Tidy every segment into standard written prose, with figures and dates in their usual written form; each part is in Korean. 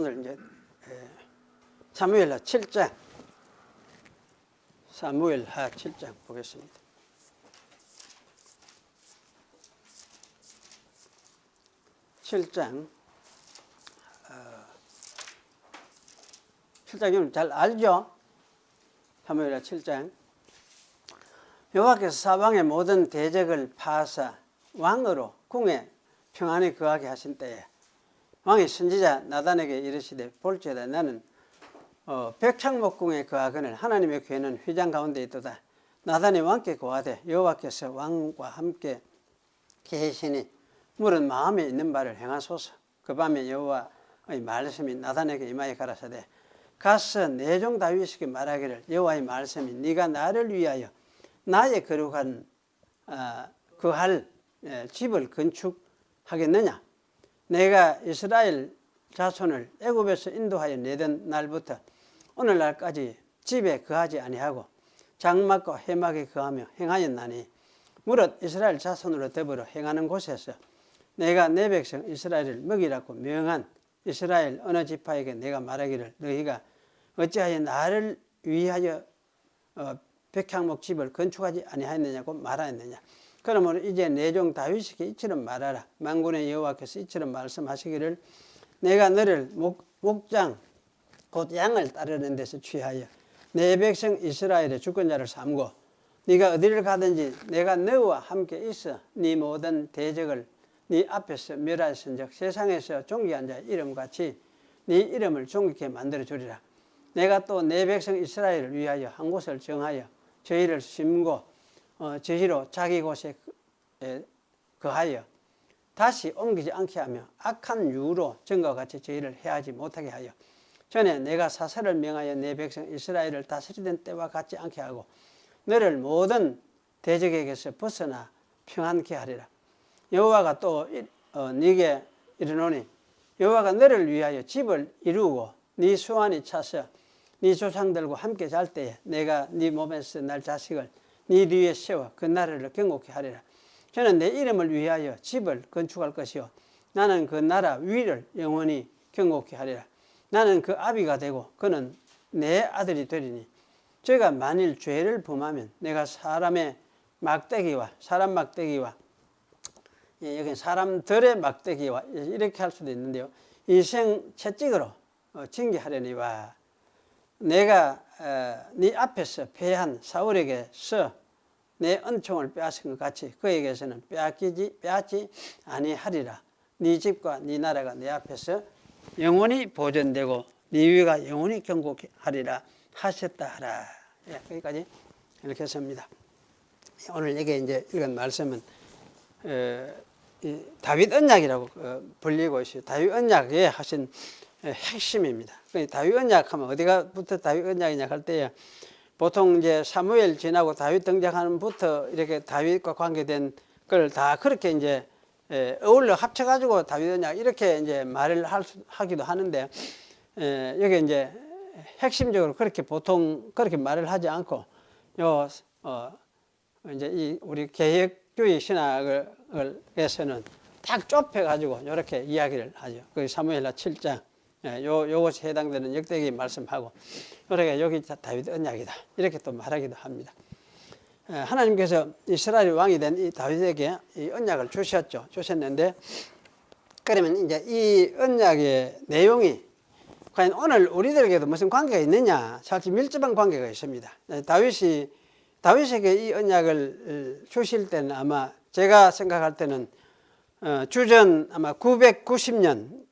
오늘 이제 사무엘하 7장, 사무엘하 7장 보겠습니다. 칠장 7장이면 잘 알죠? 사무엘하 7장. 여호와께서 사방의 모든 대적을 파하사 왕으로 궁에 평안히 거하게 하신 때에 왕이 선지자 나단에게 이르시되 볼지어다 나는 백창목궁에 거하거늘 하나님의 궤는 휘장 가운데 있도다. 나단이 왕께 고하되 여호와께서 왕과 함께 계시니 물은 마음에 있는 바를 행하소서. 그 밤에 여호와의 말씀이 나단에게 임하여 가라사대 가서 내 종 다윗에게 말하기를 여호와의 말씀이 네가 나를 위하여 나의 거룩한 거할 집을 건축하겠느냐. 내가 이스라엘 자손을 애굽에서 인도하여 내던 날부터 오늘날까지 집에 거하지 아니하고 장막과 해막에 거하며 행하였나니 무릇 이스라엘 자손으로 더불어 행하는 곳에서 내가 내 백성 이스라엘을 먹이라고 명한 이스라엘 어느 지파에게 내가 말하기를 너희가 어찌하여 나를 위하여 백향목 집을 건축하지 아니하였느냐고 말하였느냐. 그러므로 이제 내 종 다윗에게 이처럼 말하라. 만군의 여호와께서 이처럼 말씀하시기를 내가 너를 목장 곧 양을 따르는 데서 취하여 내 백성 이스라엘의 주권자를 삼고 네가 어디를 가든지 내가 너와 함께 있어 네 모든 대적을 네 앞에서 멸하였은즉 세상에서 존귀한 자의 이름같이 네 이름을 존귀케 만들어 주리라. 내가 또 내 백성 이스라엘을 위하여 한 곳을 정하여 저희를 심고 저희로 자기 곳에 거하여 다시 옮기지 않게 하며 악한 유로 전과 같이 저희를 해하지 못하게 하여 전에 내가 사사를 명하여 내 백성 이스라엘을 다스리던 때와 같지 않게 하고 너를 모든 대적에게서 벗어나 평안케 하리라. 여호와가 또 네게 이르노니 여호와가 너를 위하여 집을 이루고 네 수완이 차서 네 조상들과 함께 잘 때에 내가 네 몸에서 날 자식을 네 뒤에 세워 그 나라를 경고케 하리라. 저는 내 이름을 위하여 집을 건축할 것이요 나는 그 나라 위를 영원히 경고케 하리라. 나는 그 아비가 되고 그는 내 아들이 되리니 저희가 만일 죄를 범하면 내가 사람의 막대기와 사람 막대기와 여기 사람들의 막대기와 이렇게 할 수도 있는데요. 이생 채찍으로 징계하려니와 내가 네 앞에서 패한 사울에게서 내 은총을 빼앗은 것 같이 그에게서는 빼앗지 아니하리라. 네 집과 네 나라가 내 앞에서 영원히 보존되고 네 위가 영원히 경고하리라 하셨다 하라. 예, 여기까지 이렇게 했습니다. 오늘 여기 이제 읽은 말씀은 다윗 언약이라고 불리고 있어요. 다윗 언약에 하신 핵심입니다. 다윗 언약하면 어디가부터 다윗 언약이냐 할 때에 보통 이제 사무엘 지나고 다윗 등장하는부터 이렇게 다윗과 관계된 걸 다 그렇게 이제 어울려 합쳐가지고 다윗 언약 이렇게 이제 말을 하기도 하는데 여기 이제 핵심적으로 그렇게 보통 그렇게 말을 하지 않고 이제 이 우리 개혁주의 신학에서는 딱 좁혀가지고 이렇게 이야기를 하죠. 그 사무엘하 7장 요것에 해당되는 역대기 말씀하고 그러니까 여기 다윗 언약이다 이렇게 또 말하기도 합니다. 하나님께서 이스라엘 왕이 된 이 다윗에게 이 언약을 주셨는데 그러면 이제 이 언약의 내용이 과연 오늘 우리들에게도 무슨 관계가 있느냐? 사실 밀접한 관계가 있습니다. 다윗에게 이 언약을 주실 때는 아마 제가 생각할 때는 주전 아마 990년에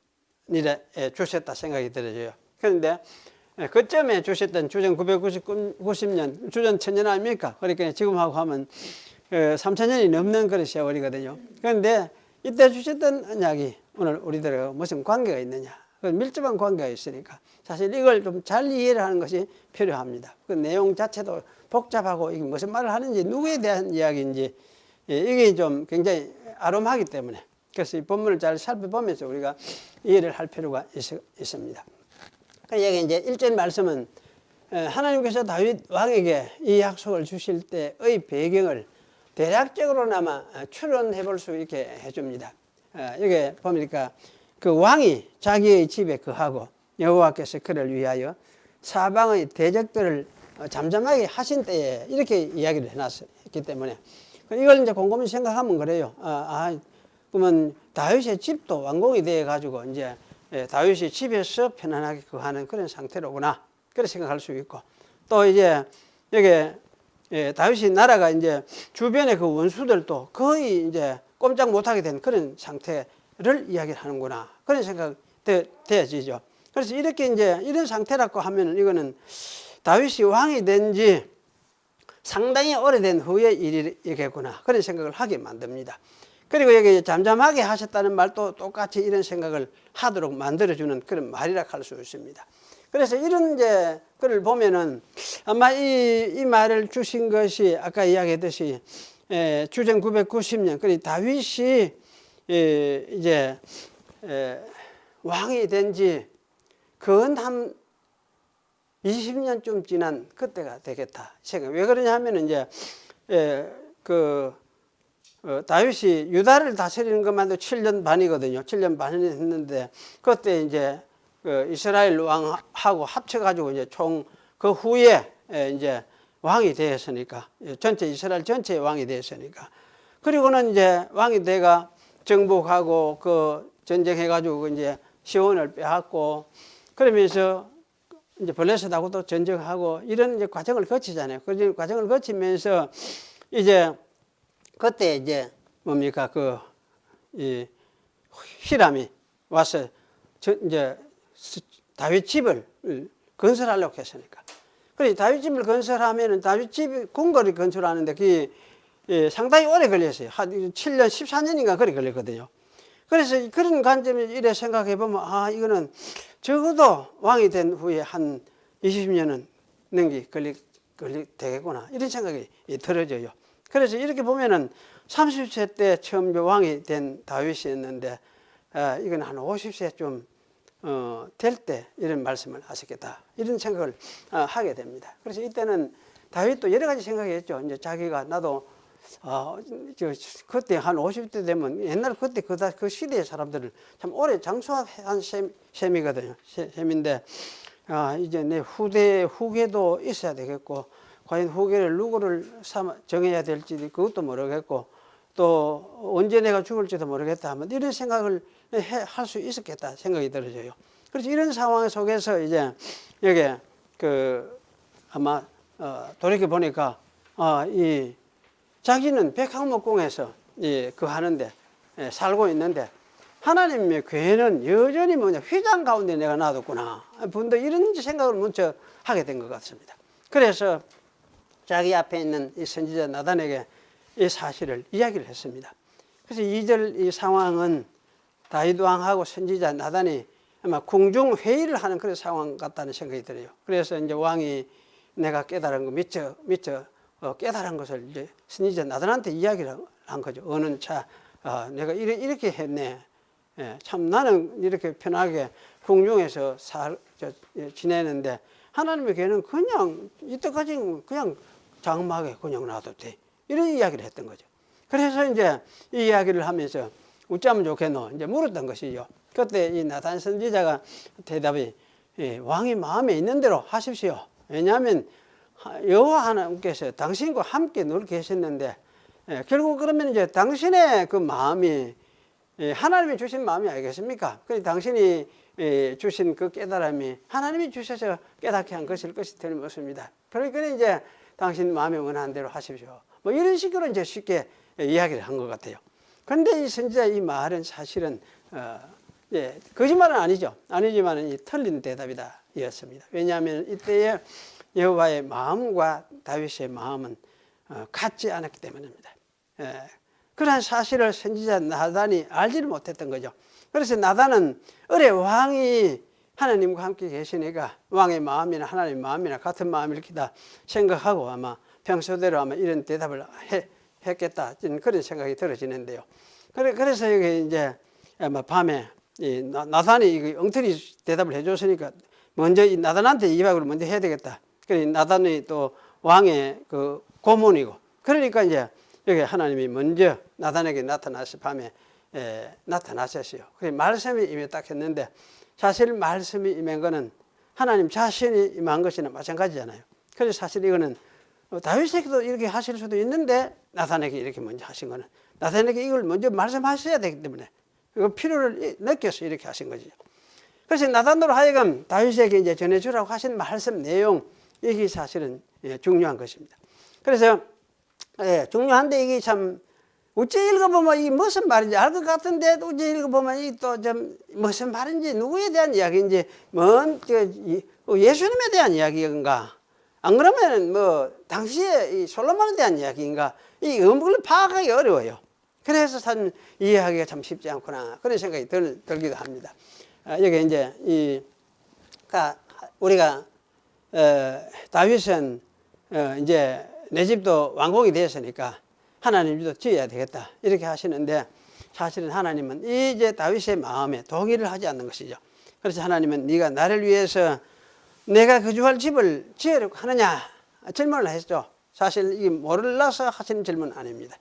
주셨다 생각이 들어져요. 그런데 그쯤에 주셨던 주전 990년, 주전 1000년 아닙니까? 그러니까 지금하고 하면 3000년이 넘는 그런 세월이거든요. 그런데 이때 주셨던 언약이 오늘 우리들과 무슨 관계가 있느냐? 밀접한 관계가 있으니까 사실 이걸 좀 잘 이해를 하는 것이 필요합니다. 그 내용 자체도 복잡하고 이게 무슨 말을 하는지 누구에 대한 이야기인지 이게 좀 굉장히 아름하기 때문에 그래서 이 본문을 잘 살펴보면서 우리가 이해를 할 필요가 있습니다. 여기 이제 1절 말씀은 하나님께서 다윗 왕에게 이 약속을 주실 때의 배경을 대략적으로나마 추론해 볼 수 있게 해줍니다. 여기 보니까 그 왕이 자기의 집에 거하고 여호와께서 그를 위하여 사방의 대적들을 잠잠하게 하신 때에 이렇게 이야기를 해놨기 때문에 이걸 이제 곰곰이 생각하면 그래요. 그러면 다윗의 집도 완공이 되어 가지고 이제 다윗이 집에서 편안하게 거하는 그런 상태로구나. 그렇게 생각할 수 있고 또 이제 여기 다윗이 나라가 이제 주변의 그 원수들도 거의 이제 꼼짝 못하게 된 그런 상태를 이야기를 하는구나. 그런 생각 되어지죠. 그래서 이렇게 이제 이런 상태라고 하면 이거는 다윗이 왕이 된 지 상당히 오래된 후의 일이겠구나. 그런 생각을 하게 만듭니다. 그리고 여기 잠잠하게 하셨다는 말도 똑같이 이런 생각을 하도록 만들어주는 그런 말이라 할 수 있습니다. 그래서 이런 이제 글을 보면은 아마 이 말을 주신 것이 아까 이야기했듯이 주전 990년, 그리고 다윗이 이제 왕이 된 지 근 한 20년쯤 지난 그때가 되겠다 생각. 왜 그러냐 하면은 이제 다윗이 유다를 다스리는 것만도 7년 반이거든요. 7년 반이 했는데 그때 이제 이스라엘 왕하고 합쳐가지고 이제 총 그 후에 이제 왕이 되었으니까 전체 이스라엘 전체의 왕이 되었으니까 그리고는 이제 왕이 돼가 정복하고 그 전쟁해가지고 이제 시온을 빼앗고 그러면서 이제 블레셋하고도 전쟁하고 이런 이제 과정을 거치잖아요. 그 과정을 거치면서 이제 그때 이제 뭡니까 이 히람이 와서 이제 다윗 집을 건설하려고 했으니까. 그래서 다윗 집을 건설하면은 다윗 집이 궁궐을 건설하는데 그게 상당히 오래 걸렸어요. 한 7년, 14년인가 그리 걸렸거든요. 그래서 그런 관점에서 이래 생각해 보면 이거는 적어도 왕이 된 후에 한 20년은 넘게 되겠구나. 이런 생각이 들어져요. 그래서 이렇게 보면은 30세 때 처음 왕이 된 다윗이었는데 이건 한 50세쯤 될 때 이런 말씀을 하셨겠다. 이런 생각을 하게 됩니다. 그래서 이때는 다윗도 여러 가지 생각했죠. 이제 자기가 나도 그때 한 50대 되면 옛날 그때 그 시대의 사람들을 참 오래 장수한 셈이거든요. 셈인데 이제 내 후계도 있어야 되겠고 과연 후계를 누구를 정해야 될지 그것도 모르겠고 또 언제 내가 죽을지도 모르겠다 하면 이런 생각을 할 수 있었겠다 생각이 들어져요. 그래서 이런 상황 속에서 이제 여기 아마 돌이켜 보니까 이 자기는 백항목궁에서 하는데 살고 있는데 하나님의 괴는 여전히 휘장 가운데 내가 놔뒀구나. 분도 이런 생각을 먼저 하게 된 것 같습니다. 그래서 자기 앞에 있는 이 선지자 나단에게 이 사실을 이야기를 했습니다. 그래서 2절 이 상황은 다윗 왕하고 선지자 나단이 아마 궁중 회의를 하는 그런 상황 같다는 생각이 들어요. 그래서 이제 왕이 내가 깨달은 거 미처 깨달은 것을 이제 선지자 나단한테 이야기를 한 거죠. 어느 차 내가 이렇게 했네. 참 나는 이렇게 편하게 궁중에서 지내는데 하나님의 걔는 그냥 이때까지 그냥 장막에 그냥 놔도 돼. 이런 이야기를 했던 거죠. 그래서 이제 이 이야기를 하면서 웃자면 좋겠노 이제 물었던 것이죠. 그때 이 나단 선지자가 대답이 왕이 마음에 있는 대로 하십시오. 왜냐하면 여호와 하나님께서 당신과 함께 늘 계셨는데 결국 그러면 이제 당신의 그 마음이 하나님이 주신 마음이 아니겠습니까? 그래서 당신이 주신 그 깨달음이 하나님이 주셔서 깨닫게 한 것일 것이 틀림없습니다. 그러니까 이제 당신 마음에 원하는 대로 하십시오. 뭐 이런 식으로 이제 쉽게 이야기를 한 것 같아요. 그런데 이 선지자 이 말은 사실은 거짓말은 아니죠. 아니지만 이 틀린 대답이다 이었습니다. 왜냐하면 이때에 여호와의 마음과 다윗의 마음은 같지 않았기 때문입니다. 그러한 사실을 선지자 나단이 알지를 못했던 거죠. 그래서 나단은 왕이 하나님과 함께 계시니까 왕의 마음이나 하나님의 마음이나 같은 마음일 기다 생각하고 아마 평소대로 아마 이런 대답을 했겠다 그런 생각이 들어지는데요. 그래서 여기 이제 아마 밤에 나단이 엉터리 대답을 해줬으니까 먼저 이 나단한테 이야기를 먼저 해야 되겠다. 그래서 나단이 또 왕의 그 고문이고 그러니까 이제 여기 하나님이 먼저 나단에게 나타나서 밤에 나타나셨어요. 그래서 말씀이 이미 딱 했는데 사실 말씀이 임한 거는 하나님 자신이 임한 것이나 마찬가지잖아요. 그래서 사실 이거는 다윗에게도 이렇게 하실 수도 있는데 나단에게 이렇게 먼저 하신 거는 나단에게 이걸 먼저 말씀하셔야 되기 때문에 그 필요를 느껴서 이렇게 하신 거죠. 그래서 나단으로 하여금 다윗에게 이제 전해주라고 하신 말씀 내용, 이게 사실은 중요한 것입니다. 그래서 중요한데 이게 참 어찌 읽어보면 이게 무슨 말인지 알 것 같은데 어찌 읽어보면 이게 또 좀 무슨 말인지 누구에 대한 이야기인지 예수님에 대한 이야기인가, 안 그러면 뭐 당시에 이 솔로몬에 대한 이야기인가, 이 음을 파악하기 어려워요. 그래서 참 이해하기가 참 쉽지 않구나 그런 생각이 들기도 합니다. 여기 이제 우리가 다윗은 이제 내 집도 완공이 되었으니까 하나님 집도 지어야 되겠다 이렇게 하시는데, 사실은 하나님은 이제 다윗의 마음에 동의를 하지 않는 것이죠. 그래서 하나님은 네가 나를 위해서 내가 거주할 집을 지으려고 하느냐 질문을 했죠. 사실 이게 몰라서 하시는 질문은 아닙니다.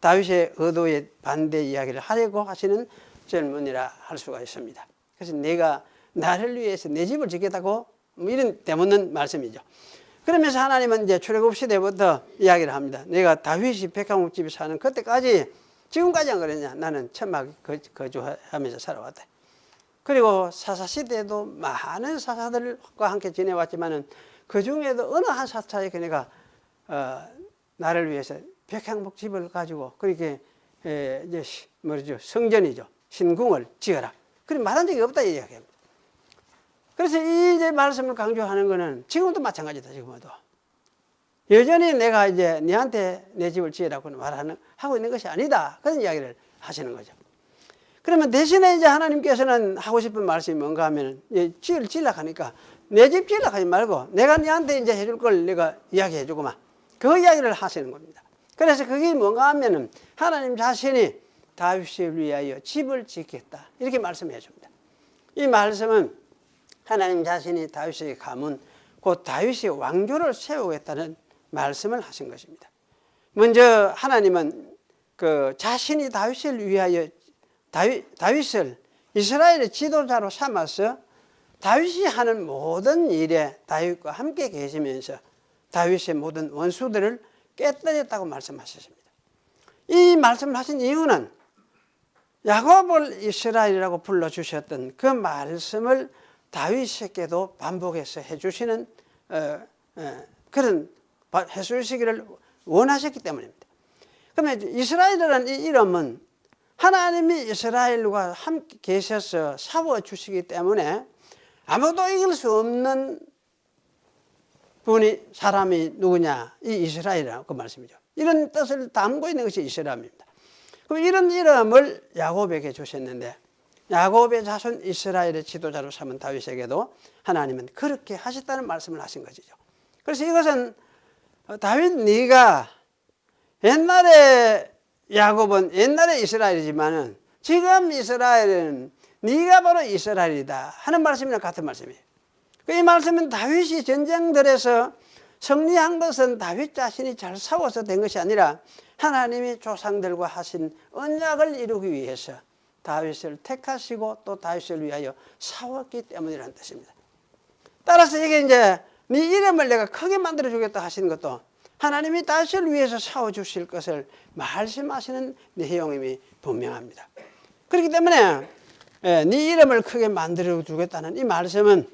다윗의 의도에 반대 이야기를 하려고 하시는 질문이라 할 수가 있습니다. 그래서 내가 나를 위해서 내 집을 짓겠다고 뭐 이런 대묻는 말씀이죠. 그러면서 하나님은 이제 출애굽 시대부터 이야기를 합니다. 내가 다윗이 백향목집에 사는 그때까지 지금까지 안 그랬냐, 나는 천막에 거주하면서 살아왔다. 그리고 사사시대에도 많은 사사들과 함께 지내왔지만은 그 중에도 어느 한 사사에 그네가 나를 위해서 백향목집을 가지고 그렇게 이제 뭐죠, 성전이죠, 신궁을 지어라 그렇게 말한 적이 없다 이 이야기입니다. 그래서 이 말씀을 강조하는 것은 지금도 마찬가지다. 지금도 여전히 내가 이제 너한테 내 집을 지으라고 하고 있는 것이 아니다 그런 이야기를 하시는 거죠. 그러면 대신에 이제 하나님께서는 하고 싶은 말씀이 뭔가 하면 지으려고 하니까 내 집 지으려고 하지 말고 내가 너한테 이제 해줄 걸 내가 이야기해 주고만 그 이야기를 하시는 겁니다. 그래서 그게 뭔가 하면은 하나님 자신이 다윗을 위하여 집을 짓겠다 이렇게 말씀해 줍니다. 이 말씀은 하나님 자신이 다윗에게 가문 곧 다윗의 왕조를 세우겠다는 말씀을 하신 것입니다. 먼저 하나님은 그 자신이 다윗을 위하여 다윗을 이스라엘의 지도자로 삼아서 다윗이 하는 모든 일에 다윗과 함께 계시면서 다윗의 모든 원수들을 깨뜨렸다고 말씀하셨습니다. 이 말씀을 하신 이유는 야곱을 이스라엘이라고 불러주셨던 그 말씀을 다윗에게도 반복해서 해주시는 그런 해주시기를 원하셨기 때문입니다. 그러면 이스라엘이라는 이 이름은 하나님이 이스라엘과 함께 계셔서 싸워주시기 때문에 아무도 이길 수 없는 분이 사람이 누구냐, 이 이스라엘이라고 그 말씀이죠. 이런 뜻을 담고 있는 것이 이스라엘입니다. 그럼 이런 이름을 야곱에게 주셨는데 야곱의 자손 이스라엘의 지도자로 삼은 다윗에게도 하나님은 그렇게 하셨다는 말씀을 하신 것이죠. 그래서 이것은 다윗 네가 옛날에 야곱은 옛날에 이스라엘이지만은 지금 이스라엘은 네가 바로 이스라엘이다 하는 말씀이랑 같은 말씀이에요. 이 말씀은 다윗이 전쟁들에서 승리한 것은 다윗 자신이 잘 싸워서 된 것이 아니라 하나님이 조상들과 하신 언약을 이루기 위해서 다윗을 택하시고 또 다윗을 위하여 싸웠기 때문이라는 뜻입니다. 따라서 이게 이제 네 이름을 내가 크게 만들어 주겠다 하시는 것도 하나님이 다윗을 위해서 싸워 주실 것을 말씀하시는 내용임이 분명합니다. 그렇기 때문에 네 이름을 크게 만들어 주겠다는 이 말씀은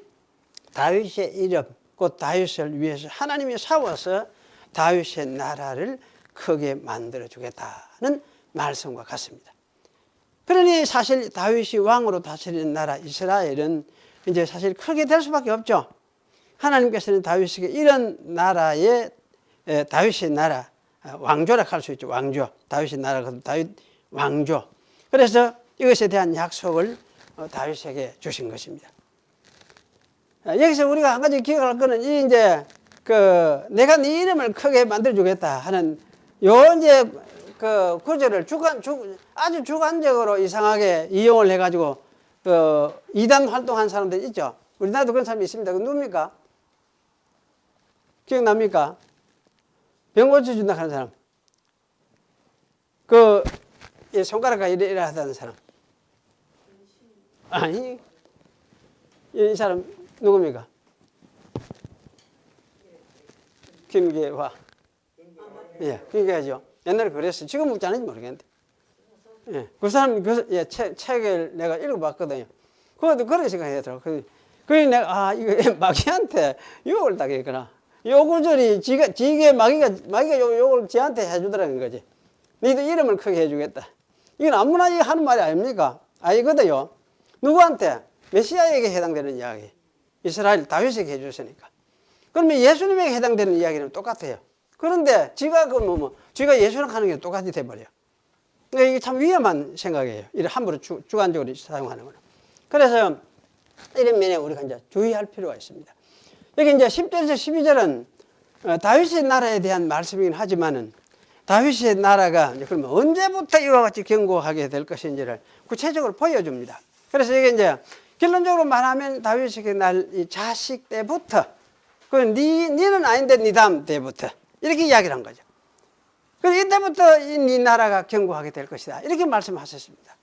다윗의 이름 곧 다윗을 위해서 하나님이 싸워서 다윗의 나라를 크게 만들어 주겠다는 말씀과 같습니다. 그러니 사실 다윗이 왕으로 다스리는 나라 이스라엘은 이제 사실 크게 될 수밖에 없죠. 하나님께서는 다윗에게 이런 나라의 다윗의 나라 왕조라 할 수 있죠. 왕조 다윗의 나라가 다윗 왕조. 그래서 이것에 대한 약속을 다윗에게 주신 것입니다. 여기서 우리가 한 가지 기억할 거는 이 이제 내가 네 이름을 크게 만들어 주겠다 하는 요 이제 그 구절을 아주 주관적으로 이상하게 이용을 해가지고 이단 활동한 사람들 있죠. 우리나라도 그런 사람이 있습니다. 그 누굽니까? 기억납니까? 병 고쳐준다 하는 사람. 손가락과 이래 하다는 사람. 아니, 이 사람 누굽니까? 김계화. 예, 김계화죠. 옛날에 그랬어요. 지금 묵지 않은지 모르겠는데. 예, 그 사람 책을 내가 읽어봤거든요. 그것도 그런 생각하더라고. 그래서 내가 이거 마귀한테 욕을 당했구나. 요 구절이 지게 마귀가 욕을 지한테 해주더라는 거지. 너희도 이름을 크게 해주겠다. 이건 아무나 하는 말이 아닙니까? 아니거든요. 누구한테? 메시아에게 해당되는 이야기. 이스라엘 다윗에게 해주셨으니까. 그러면 예수님에게 해당되는 이야기는 똑같아요. 그런데 지가 지가 예수랑 하는 게 똑같이 돼버려. 이게 참 위험한 생각이에요. 이래 함부로 주관적으로 사용하는 거는. 그래서 이런 면에 우리가 이제 주의할 필요가 있습니다. 여기 이제 10절에서 12절은 다윗의 나라에 대한 말씀이긴 하지만은 다윗의 나라가 이제 그러면 언제부터 이와 같이 견고하게 될 것인지를 구체적으로 보여줍니다. 그래서 이게 이제 결론적으로 말하면 다윗에게 날 이 자식 때부터 니는 아닌데 니 다음 때부터 이렇게 이야기를 한 거죠. 그래서 이때부터 네 나라가 견고하게 될 것이다. 이렇게 말씀하셨습니다.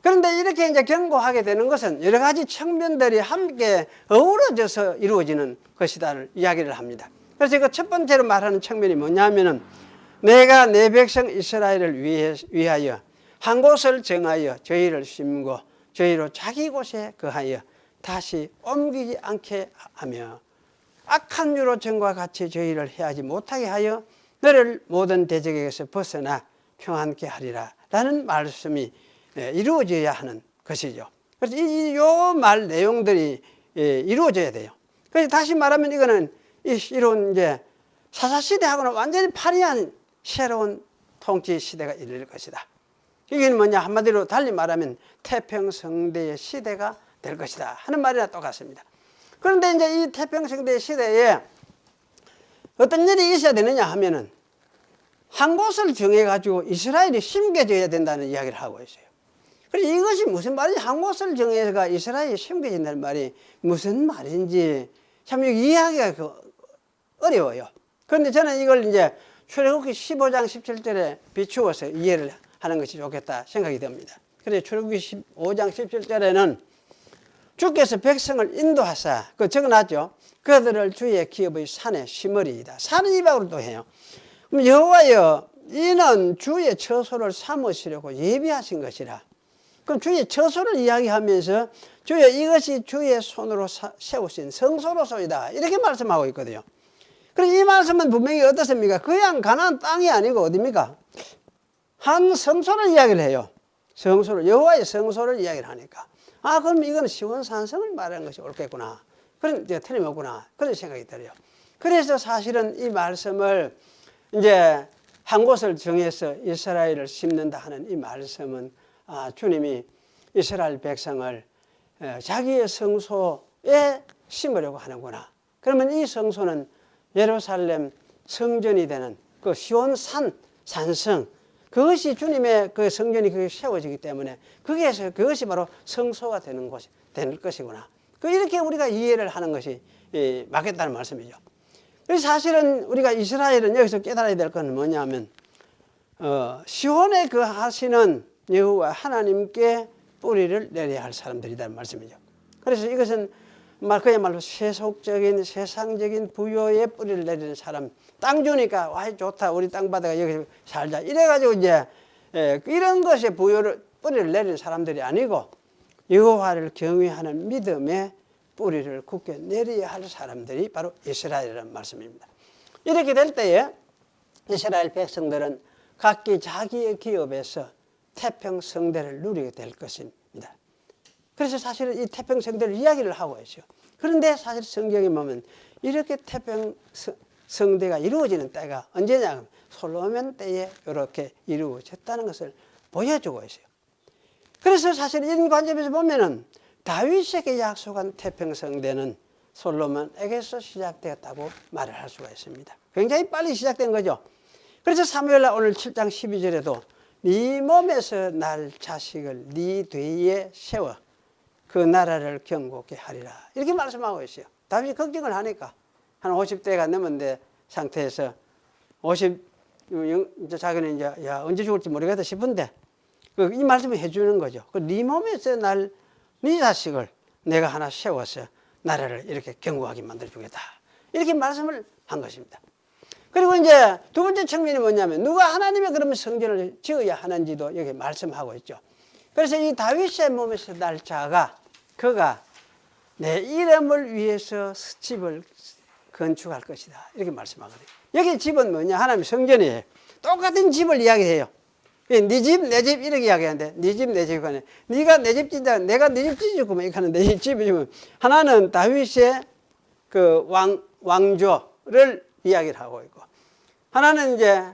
그런데 이렇게 이제 견고하게 되는 것은 여러 가지 측면들이 함께 어우러져서 이루어지는 것이다를 이야기를 합니다. 그래서 이거 첫 번째로 말하는 측면이 뭐냐면은 내가 내 백성 이스라엘을 위하여 한 곳을 정하여 저희를 심고 저희로 자기 곳에 거하여 다시 옮기지 않게 하며 악한 유로 전과 같이 저희를 해하지 못하게 하여 너를 모든 대적에게서 벗어나 평안케 하리라 라는 말씀이 이루어져야 하는 것이죠. 그래서 이 말 내용들이 이루어져야 돼요. 그래서 다시 말하면 이거는 이런 이제 사사시대하고는 완전히 파리한 새로운 통치 시대가 이룰 것이다. 이게 뭐냐? 한마디로 달리 말하면 태평성대의 시대가 될 것이다 하는 말이나 똑같습니다. 그런데 이제 이 태평성대 시대에 어떤 일이 있어야 되느냐 하면은 한 곳을 정해가지고 이스라엘이 심겨져야 된다는 이야기를 하고 있어요. 그래서 이것이 무슨 말인지, 한 곳을 정해가 이스라엘이 심겨진다는 말이 무슨 말인지 참 이해하기가 어려워요. 그런데 저는 이걸 이제 출애굽기 15장 17절에 비추어서 이해를 하는 것이 좋겠다 생각이 듭니다. 그래서 출애굽기 15장 17절에는 주께서 백성을 인도하사 적어놨죠. 그들을 주의 기업의 산에 심으리이다. 산은 이방으로도 해요. 그럼 여호와여 이는 주의 처소를 삼으시려고 예비하신 것이라. 그럼 주의 처소를 이야기하면서 주여 이것이 주의 손으로 세우신 성소로소이다 이렇게 말씀하고 있거든요. 그래서 이 말씀은 분명히 어떻습니까? 그냥 가나안 땅이 아니고 어디입니까? 한 성소를 이야기를 해요. 성소를, 여호와의 성소를 이야기를 하니까 그럼 이건 시온산성을 말하는 것이 옳겠구나. 그런 이제 틀림없구나. 그런 생각이 들어요. 그래서 사실은 이 말씀을 이제 한 곳을 정해서 이스라엘을 심는다 하는 이 말씀은 주님이 이스라엘 백성을 자기의 성소에 심으려고 하는구나. 그러면 이 성소는 예루살렘 성전이 되는 그 시온산 산성, 그것이 주님의 그 성전이 그게 세워지기 때문에 그것이 바로 성소가 되는 곳이 될 것이구나. 이렇게 우리가 이해를 하는 것이 맞겠다는 말씀이죠. 그래서 사실은 우리가 이스라엘은 여기서 깨달아야 될 것은 뭐냐면 시온에 그 하시는 여호와 하나님께 뿌리를 내려야 할 사람들이라는 말씀이죠. 그래서 이것은 그야말로 세속적인 세상적인 부여의 뿌리를 내리는 사람, 땅 주니까 와 좋다 우리 땅 바다가 여기서 살자 이래가지고 이제 이런 것에 뿌리를 내리는 사람들이 아니고 여호와를 경외하는 믿음의 뿌리를 굳게 내려야 할 사람들이 바로 이스라엘이라는 말씀입니다. 이렇게 될 때에 이스라엘 백성들은 각기 자기의 기업에서 태평성대를 누리게 될 것입니다. 그래서 사실은 이 태평성대를 이야기를 하고 있어요. 그런데 사실 성경에 보면 이렇게 태평성대가 이루어지는 때가 언제냐? 솔로몬 때에 이렇게 이루어졌다는 것을 보여주고 있어요. 그래서 사실 이런 관점에서 보면은 다윗에게 약속한 태평성대는 솔로몬에게서 시작되었다고 말을 할 수가 있습니다. 굉장히 빨리 시작된 거죠. 그래서 사무엘하 오늘 7장 12절에도 네 몸에서 날 자식을 네 뒤에 세워 그 나라를 견고케 하리라 이렇게 말씀하고 있어요. 다윗이 걱정을 하니까 한 50대가 넘은 상태에서 50 이제 자기는 이제 언제 죽을지 모르겠다 싶은데 이 말씀을 해주는 거죠. 네 몸에서 네 자식을 내가 하나 세워서 나라를 이렇게 견고하게 만들어주겠다. 이렇게 말씀을 한 것입니다. 그리고 이제 두 번째 측면이 뭐냐면 누가 하나님의 그러면 성전을 지어야 하는지도 여기 말씀하고 있죠. 그래서 이 다윗의 몸에서 날 자가 그가 내 이름을 위해서 집을 건축할 것이다. 이렇게 말씀하거든요. 여기 집은 뭐냐? 하나님 성전이에요. 똑같은 집을 이야기해요. 네 집, 내 집 이렇게 이야기하는데 네 집, 내 집이 아니라 네가 내 집 짓자, 내가 네 집 짓구만 이렇게 하는데 이 집이 지금 하나는 다윗의 그 왕조를 이야기를 하고 있고 하나는 이제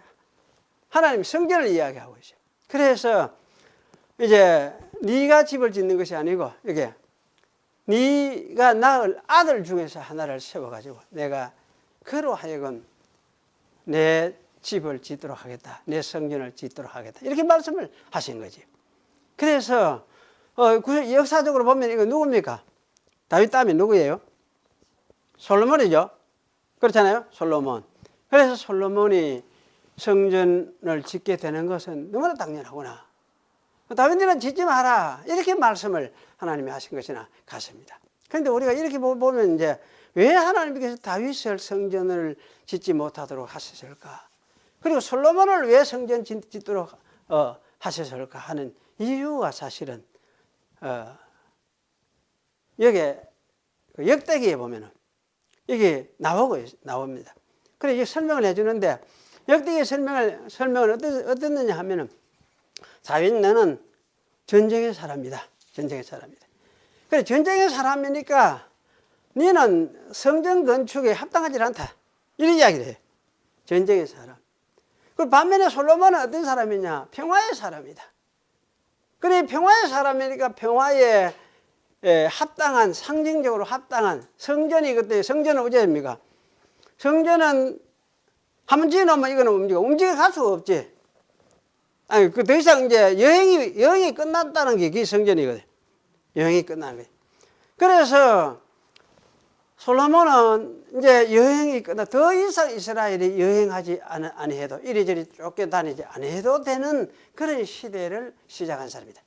하나님 성전을 이야기하고 있어요. 그래서 이제 네가 집을 짓는 것이 아니고 이게 네가 낳을 아들 중에서 하나를 세워가지고 내가 그로 하여금 내 집을 짓도록 하겠다. 내 성전을 짓도록 하겠다. 이렇게 말씀을 하신 거지. 그래서 역사적으로 보면 이거 누굽니까? 다윗 다음에 누구예요? 솔로몬이죠. 그렇잖아요. 솔로몬. 그래서 솔로몬이 성전을 짓게 되는 것은 너무나 당연하구나. 다윗은 짓지 마라. 이렇게 말씀을 하나님이 하신 것이나 같습니다. 그런데 우리가 이렇게 보면 이제 왜 하나님께서 다윗을 성전을 짓지 못하도록 하셨을까? 그리고 솔로몬을 왜 성전 짓도록 하셨을까 하는 이유가 사실은 여기 역대기에 보면은 이게 나옵니다. 그래서 이게 설명을 해주는데 역대기 설명을 어떻느냐 하면은 다윗 너는 전쟁의 사람이다. 전쟁의 사람이다. 그래 전쟁의 사람이니까 너는 성전 건축에 합당하지 않다. 이런 이야기를 해요. 전쟁의 사람. 그 반면에 솔로몬은 어떤 사람이냐? 평화의 사람이다. 그래 평화의 사람이니까 평화에 합당한 상징적으로 합당한 성전이 그때 성전은 어째입니까? 성전은 한번 지어놓으면 이거는 움직여 갈 수가 없지. 아니 그 더 이상 이제 여행이 끝났다는 게 그게 성전이거든. 여행이 끝나는 거예요. 그래서 솔로몬은 이제 여행이 끝나 더 이상 이스라엘이 여행하지 아니해도 이리저리 쫓겨다니지 아니해도 되는 그런 시대를 시작한 사람이다.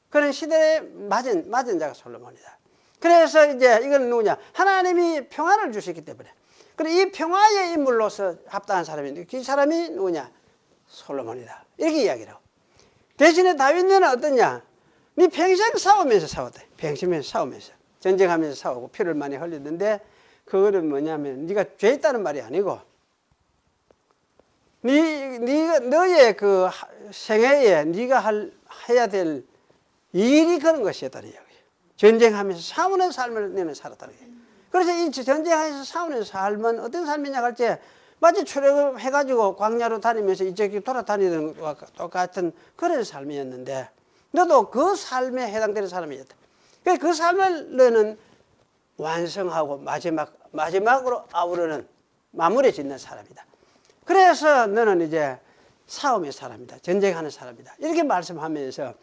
그런 시대에 맞은 자가 솔로몬이다. 그래서 이제 이건 누구냐? 하나님이 평화를 주셨기 때문에. 그리고 이 평화의 인물로서 합당한 사람인데 그 사람이 누구냐? 솔로몬이다. 이렇게 이야기를 하고. 대신에 다윗은 어떠냐? 네 평생 싸우면서 싸웠대. 평생 싸우면서. 전쟁하면서 싸우고 피를 많이 흘리는데 그거는 뭐냐면 네가 죄 있다는 말이 아니고 너의 그 생애에 네가 해야 될 일이 그런 것이었다는 이야기예요. 전쟁하면서 싸우는 삶을 너는 살았다는 거예요. 그래서 이 전쟁하면서 싸우는 삶은 어떤 삶이냐 할 때 마치 출애굽해가지고 광야로 다니면서 이쪽저쪽 돌아다니는 것과 똑같은 그런 삶이었는데 너도 그 삶에 해당되는 사람이었다. 그 삶을 너는 완성하고 마지막으로 아우르는 마무리 짓는 사람이다. 그래서 너는 이제 싸움의 사람이다. 전쟁하는 사람이다. 이렇게 말씀하면서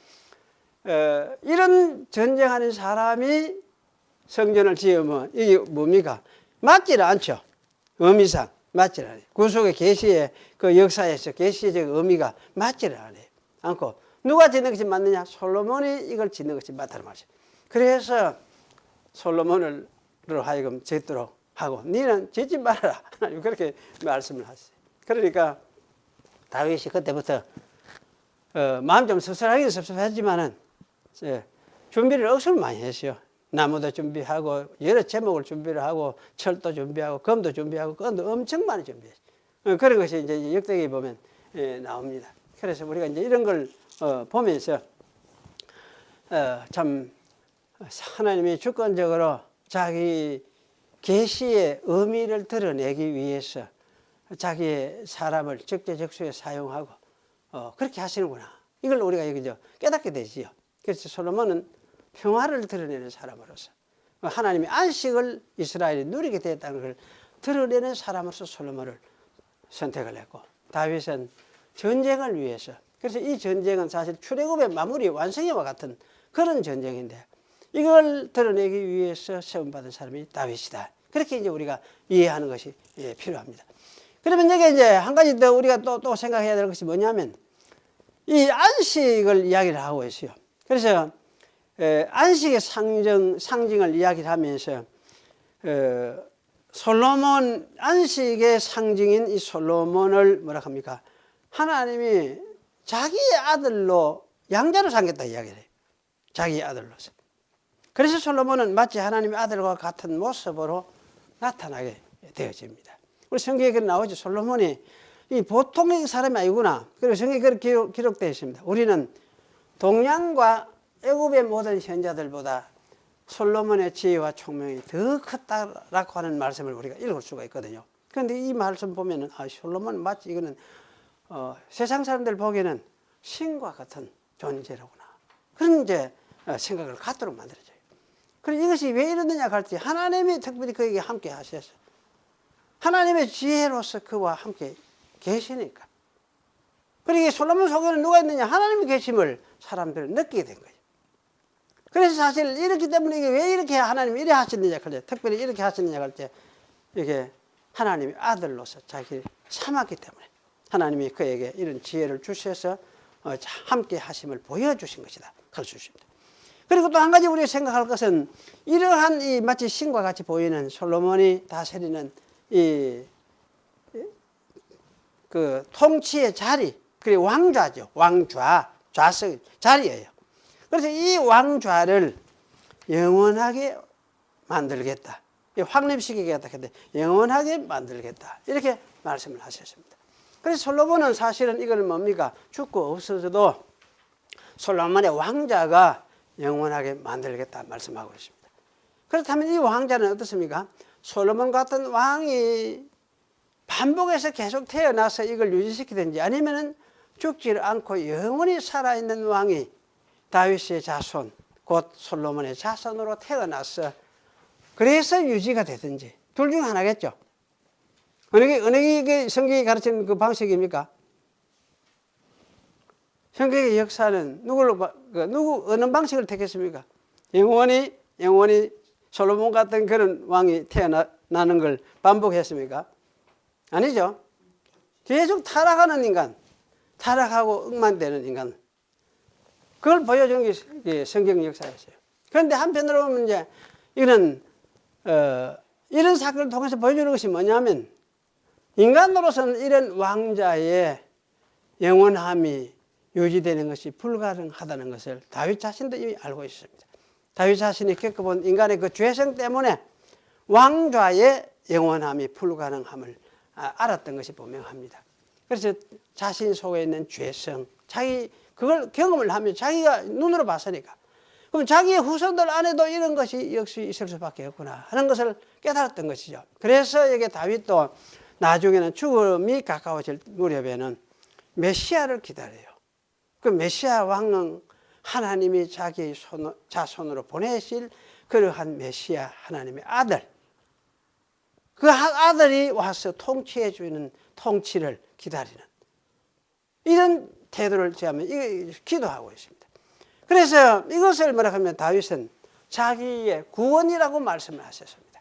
이런 전쟁하는 사람이 성전을 지으면 이게 뭡니까? 맞지를 않죠. 의미상 맞지를 않아요. 구속의 계시의 그 역사에서 계시적 의미가 맞지를 않고 누가 짓는 것이 맞느냐? 솔로몬이 이걸 짓는 것이 맞다는 말이죠. 그래서 솔로몬으로 하여금 짓도록 하고 너는 짓지 말아라. 하나님 그렇게 말씀을 하셨어요. 그러니까 다윗이 그때부터 마음 좀 섭섭하긴 섭섭하지만은 준비를 억수로 많이 했어요. 나무도 준비하고 여러 제목을 준비를 하고 철도 준비하고 금도 준비하고 금도 엄청 많이 준비했어요. 그런 것이 이제 역대기에 보면 나옵니다. 그래서 우리가 이제 이런 걸 보면서 참 하나님이 주권적으로 자기 계시의 의미를 드러내기 위해서 자기의 사람을 적재적소에 사용하고 그렇게 하시는구나. 이걸 우리가 여기서 깨닫게 되지요. 그래서 솔로몬은 평화를 드러내는 사람으로서 하나님의 안식을 이스라엘이 누리게 되었다는 걸 드러내는 사람으로서 솔로몬을 선택을 했고 다윗은 전쟁을 위해서 그래서 이 전쟁은 사실 출애굽의 마무리 완성회와 같은 그런 전쟁인데 이걸 드러내기 위해서 세움받은 사람이 다윗이다. 그렇게 이제 우리가 이해하는 것이 필요합니다. 그러면 여기 이제 한 가지 더 우리가 또 생각해야 될 것이 뭐냐면 이 안식을 이야기를 하고 있어요. 그래서 안식의 상징을 이야기를 하면서 솔로몬 안식의 상징인 이 솔로몬을 뭐라 합니까? 하나님이 자기의 아들로 양자로 삼겠다 이야기를 해요. 자기의 아들로서. 그래서 솔로몬은 마치 하나님의 아들과 같은 모습으로 나타나게 되어집니다. 우리 성경에 그렇게 나오죠. 솔로몬이 이 보통의 사람이 아니구나. 그리고 성경에 그렇게 기록되어 있습니다. 우리는 동양과 애굽의 모든 현자들보다 솔로몬의 지혜와 총명이 더 컸다라고 하는 말씀을 우리가 읽을 수가 있거든요. 그런데 이 말씀 보면은 솔로몬은 마치 이거는 세상 사람들 보기에는 신과 같은 존재로구나. 그런 이제 생각을 갖도록 만들어져요. 그럼 이것이 왜 이러느냐 할 때 하나님이 특별히 그에게 함께 하셔서 하나님의 지혜로서 그와 함께 계시니까. 그러니까 솔로몬 속에는 누가 있느냐? 하나님의 계심을 사람들은 느끼게 된 거예요. 그래서 사실 이렇기 때문에 이게 왜 이렇게 하나님이 이래 하셨느냐 할 때, 특별히 이렇게 하셨느냐 할 때, 이게 하나님의 아들로서 자기를 삼았기 때문에 하나님이 그에게 이런 지혜를 주셔서 함께 하심을 보여주신 것이다. 그럴 수 있습니다. 그리고 또 한 가지 우리가 생각할 것은 이러한 이 마치 신과 같이 보이는 솔로몬이 다스리는 그 통치의 자리, 그리고 왕좌죠. 좌석, 자리예요. 그래서 이 왕좌를 영원하게 만들겠다. 확립시키겠다. 근데 영원하게 만들겠다. 이렇게 말씀을 하셨습니다. 그래서 솔로몬은 사실은 이거는 뭡니까? 죽고 없어져도 솔로몬의 왕자가 영원하게 만들겠다 말씀하고 있습니다. 그렇다면 이 왕자는 어떻습니까? 솔로몬 같은 왕이 반복해서 계속 태어나서 이걸 유지시키든지 아니면은 죽지 않고 영원히 살아있는 왕이 다윗의 자손, 곧 솔로몬의 자손으로 태어나서 그래서 유지가 되든지 둘 중 하나겠죠. 어느 게 성경이 가르치는 그 방식입니까? 성경의 역사는 어느 방식을 택했습니까? 영원히 솔로몬 같은 그런 왕이 태어나는 걸 반복했습니까? 아니죠. 계속 타락하는 인간, 타락하고 억만되는 인간, 그걸 보여준 게 성경 역사였어요. 그런데 한편으로 보면 이제 이런 사건을 통해서 보여주는 것이 뭐냐면 인간으로서는 이런 왕자의 영원함이 유지되는 것이 불가능하다는 것을 다윗 자신도 이미 알고 있습니다. 다윗 자신이 겪어본 인간의 그 죄성 때문에 왕좌의 영원함이 불가능함을 알았던 것이 분명합니다. 그래서 자신 속에 있는 죄성, 그걸 경험을 하면 자기가 눈으로 봤으니까. 그럼 자기의 후손들 안에도 이런 것이 역시 있을 수밖에 없구나 하는 것을 깨달았던 것이죠. 그래서 여기 다윗도 나중에는 죽음이 가까워질 무렵에는 메시아를 기다려요. 그 메시아 왕은 하나님이 자기 자손으로 보내실 그러한 메시아 하나님의 아들. 그 아들이 와서 통치해 주는 통치를 기다리는 이런 태도를 제하면 기도하고 있습니다. 그래서 이것을 뭐라 하면 다윗은 자기의 구원이라고 말씀을 하셨습니다.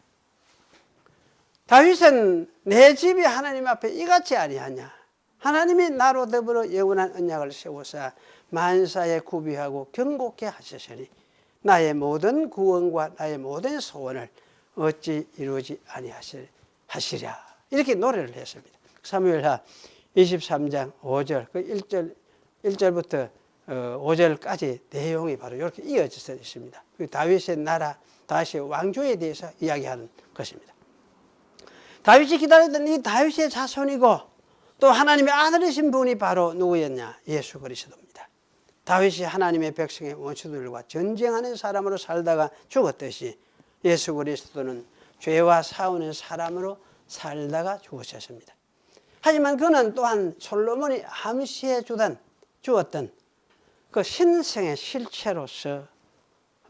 다윗은 내 집이 하나님 앞에 이같이 아니하냐. 하나님이 나로 더불어 영원한 언약을 세워서 만사에 구비하고 경고케 하셨으니 나의 모든 구원과 나의 모든 소원을 어찌 이루지 아니하시랴. 이렇게 노래를 했습니다. 사무엘하 23장 5절, 그 1절부터 5절까지 내용이 바로 이렇게 이어져 있습니다. 다윗의 나라, 다윗의 왕조에 대해서 이야기하는 것입니다. 다윗이 기다렸던 이 다윗의 자손이고 또 하나님의 아들이신 분이 바로 누구였냐? 예수 그리스도입니다. 다윗이 하나님의 백성의 원수들과 전쟁하는 사람으로 살다가 죽었듯이 예수 그리스도는 죄와 싸우는 사람으로 살다가 죽으셨습니다. 하지만 그는 또한 솔로몬이 암시해 주었던 그 신성의 실체로서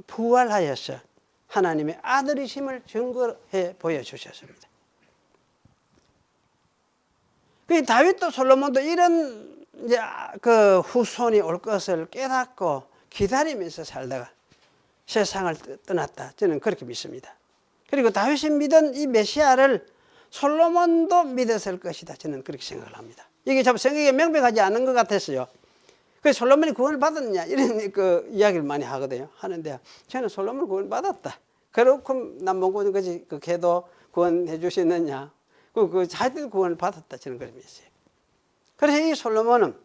부활하여서 하나님의 아들이심을 증거해 보여주셨습니다. 그 다윗도 솔로몬도 이런 이제 그 후손이 올 것을 깨닫고 기다리면서 살다가 세상을 떠났다. 저는 그렇게 믿습니다. 그리고 다윗이 믿은 이 메시아를 솔로몬도 믿었을 것이다. 저는 그렇게 생각을 합니다. 이게 참 성경에 명백하지 않은 것 같았어요. 그래서 솔로몬이 구원을 받았느냐 이런 그 이야기를 많이 하거든요. 하는데 저는 솔로몬 구원을 받았다. 그렇고 남봉꾼 것이 그 개도 구원해 주시느냐. 자기들 구원을 받았다 저는 그런 뜻이에요. 그래서 이 솔로몬은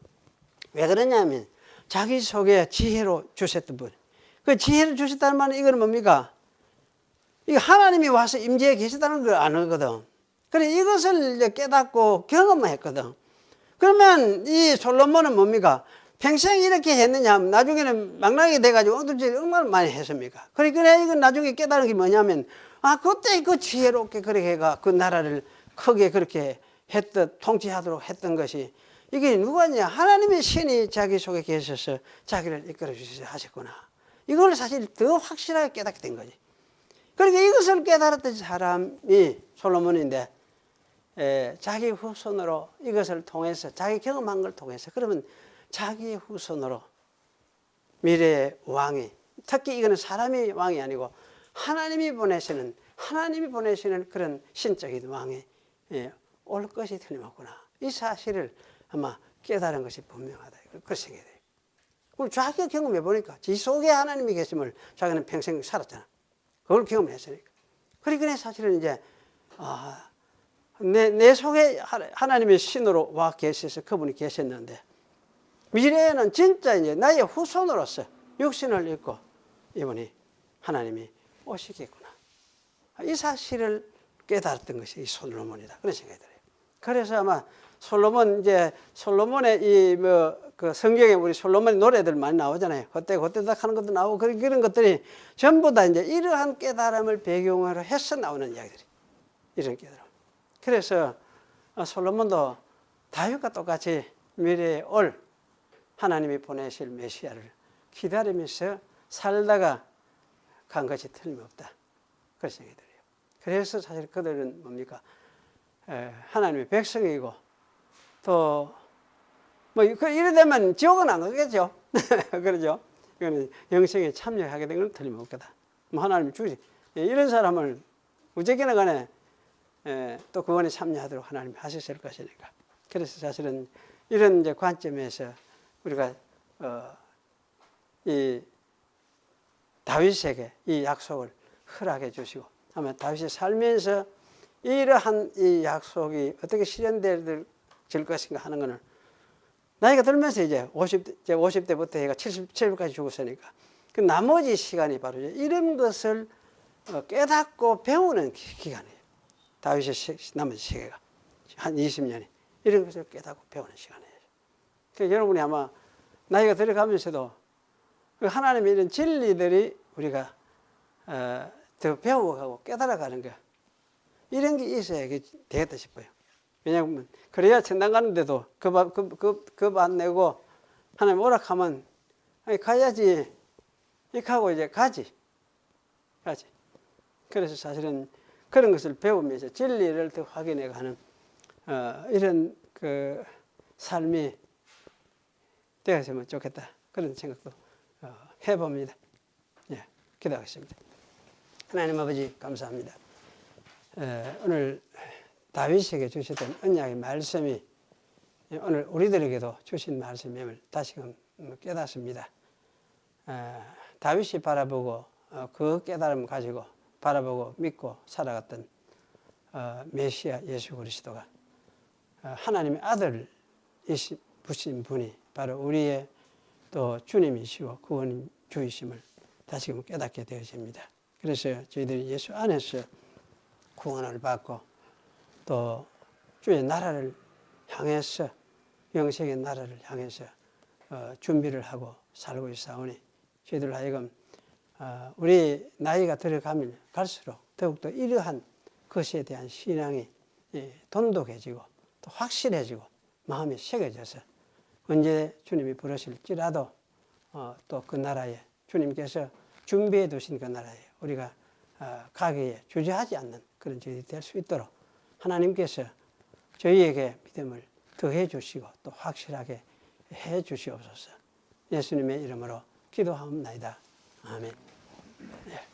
왜 그러냐면 자기 속에 지혜로 주셨던 분. 그 지혜를 주셨다는 말은 이거는 뭡니까? 이거 하나님이 와서 임재해 계시다는 걸 아는. 그래 이것을 이제 깨닫고 경험만 했거든. 그러면 이 솔로몬은 뭡니까? 평생 이렇게 했느냐 하면 나중에는 망나게 돼가지고 엉뚱질 얼마나 많이 했습니까? 그래 이건 나중에 깨달은 게 뭐냐면 그때 그 지혜롭게 그렇게 해가 그 나라를 크게 그렇게 통치하도록 했던 것이 이게 누가냐? 하나님의 신이 자기 속에 계셔서 자기를 이끌어 주셔서 하셨구나. 이걸 사실 더 확실하게 깨닫게 된 거지. 그러니까 이것을 깨달았던 사람이 솔로몬인데 자기 후손으로 이것을 통해서 자기 경험한 걸 통해서 그러면 자기 후손으로 미래의 왕이 특히 이거는 사람이 왕이 아니고 하나님이 보내시는 그런 신적인 왕이 올 것이 틀림없구나. 이 사실을 아마 깨달은 것이 분명하다. 그렇게 생각이 돼요. 그럼 자기가 경험해 보니까 지 속에 하나님이 계심을 자기는 평생 살았잖아. 그걸 경험했으니까. 그러니까 사실은 이제 내 속에 하나님의 신으로 와 계셔서 그분이 계셨는데 미래에는 진짜 이제 나의 후손으로서 육신을 입고 이분이 하나님이 오시겠구나. 이 사실을 깨달았던 것이 이 솔로몬이다. 그런 생각이 들어요. 그래서 아마 솔로몬의 그 성경에 우리 솔로몬의 노래들 많이 나오잖아요. 그때 딱 하는 것도 나오고 그런 것들이 전부 다 이제 이러한 깨달음을 배경으로 해서 나오는 이야기들이. 이런 깨달음. 그래서 솔로몬도 다윗과 똑같이 미래에 올 하나님이 보내실 메시아를 기다리면서 살다가 간 것이 틀림없다. 그런 생각이 들어요. 그래서 사실 그들은 뭡니까? 하나님의 백성이고 또 이래 되면 지옥은 안 가겠죠. 그러죠. 이거는 영생에 참여하게 된 건 틀림없겠다. 하나님이 주시 이런 사람을 무조건 간에 또 구원에 참여하도록 하나님이 하셨을 것이니까. 그래서 사실은 이런 이제 관점에서 우리가 이 다윗에게 이 약속을 허락해 주시고 아마 다윗이 살면서 이러한 이 약속이 어떻게 실현될 것인가 하는 것을 나이가 들면서 이제 50대부터 해가 77까지 죽었으니까 그 나머지 시간이 바로 이런 것을 깨닫고 배우는 기간이에요. 다윗의 나머지 시계가 한 20년이 이런 것을 깨닫고 배우는 시간이에요. 그러니까 여러분이 아마 나이가 들어가면서도 하나님의 이런 진리들이 우리가 더 배워가고 깨달아가는 거 이런 게 있어야 되겠다 싶어요. 왜냐하면 그래야 천당 가는데도 겁 안 내고 하나님 오락하면 아니 가야지 이렇게 하고 이제 가지. 그래서 사실은 그런 것을 배우면서 진리를 더 확인해가는 이런 그 삶이 되었으면 좋겠다. 그런 생각도 해봅니다. 예, 기도하겠습니다. 하나님 아버지 감사합니다. 오늘 다윗에게 주셨던 언약의 말씀이 오늘 우리들에게도 주신 말씀임을 다시금 깨닫습니다. 다윗이 바라보고 그 깨달음 가지고 바라보고 믿고 살아갔던 메시아 예수 그리스도가 하나님의 아들이신 분이 바로 우리의 또 주님이시고 구원주이심을 다시금 깨닫게 되어집니다. 그래서 저희들이 예수 안에서 구원을 받고 또 주의 나라를 향해서 영생의 나라를 향해서 준비를 하고 살고 있사오니 저희들 하여금 우리 나이가 들어가면 갈수록 더욱더 이러한 것에 대한 신앙이 돈독해지고 또 확실해지고 마음이 새겨져서 언제 주님이 부르실지라도 또 그 나라에 주님께서 준비해 두신 그 나라에 우리가 가기에 주저하지 않는 그런 저희들이 될 수 있도록 하나님께서 저희에게 믿음을 더해 주시고 또 확실하게 해 주시옵소서. 예수님의 이름으로 기도하옵나이다. 아멘. 예.